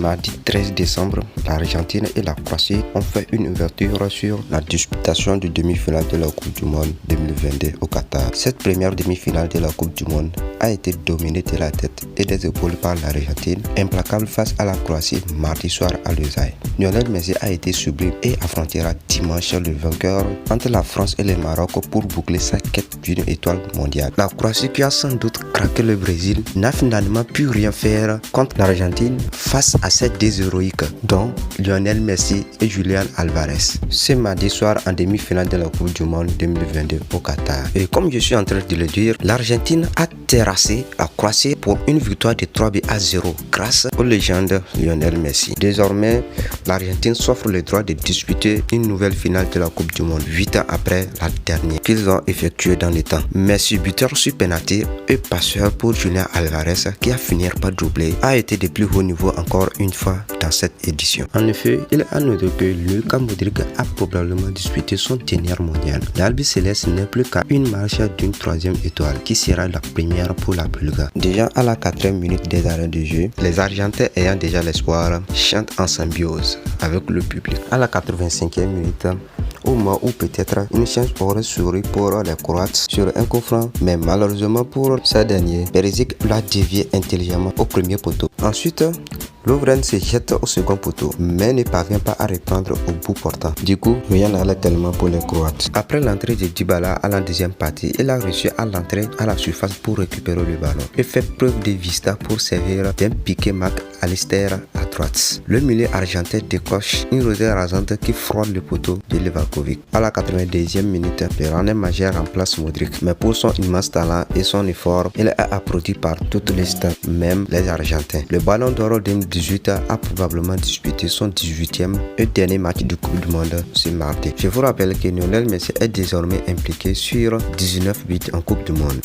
mardi 13 décembre, l'Argentine et la Croatie ont fait une ouverture sur la disputation du demi-finale de la Coupe du Monde 2022 au Qatar. Cette première demi-finale de la Coupe du Monde a été dominée de la tête et des épaules par l'Argentine, implacable face à la Croatie mardi soir à Lusail. Lionel Messi a été sublime et affrontera dimanche le vainqueur entre la France et le Maroc pour boucler sa quête d'une étoile mondiale. La Croatie, qui a sans doute craqué le Brésil, n'a finalement pu rien faire contre l'Argentine face à cette deux héroïques, dont Lionel Messi et Julián Álvarez. Ce mardi soir en demi-finale de la Coupe du Monde 2022 au Qatar. Et comme je suis en train de le dire, l'Argentine a terrassé la Croatie pour une victoire de 3-0 grâce aux légendes Lionel Messi. Désormais, l'Argentine s'offre le droit de disputer une nouvelle finale de la Coupe du Monde 8 ans après la dernière qu'ils ont effectuée dans les temps. Messi, buteur sur penalty et passeur pour Julián Álvarez, qui a fini par doubler, a été de plus haut niveau encore une fois dans cette édition. En effet, il a noté que Luka Modric a probablement disputé son dernier mondial. L'Albi Céleste n'est plus qu'à une marche d'une troisième étoile qui sera la première pour la Bulgarie. Déjà à la 4e minute des arrêts de jeu, les Argentins ayant déjà l'espoir chantent en symbiose avec le public. À la 85e minute, au moment où peut-être une chance aurait souri pour les Croates sur un coup franc, mais malheureusement pour ce dernier, Perisic l'a dévié intelligemment au premier poteau. Ensuite, Lovren se jette au second poteau, mais ne parvient pas à reprendre au bout portant. Du coup, rien n'allait tellement pour les Croates. Après l'entrée de Dybala à la deuxième partie, il a réussi à l'entrer à la surface pour récupérer le ballon et fait preuve de vista pour servir d'un piqué McAllister à droite. Le milieu argentin décoche une rosée rasante qui frôle le poteau de Levakovic. À la 82e minute, le Rennais majeur remplace Modric, mais pour son immense talent et son effort, il est applaudi par toutes les stars, même les Argentins. Le ballon d'or 2018 a probablement disputé son 18e et dernier match de Coupe du Monde ce mardi. Je vous rappelle que Lionel Messi est désormais impliqué sur 19 buts en Coupe du Monde.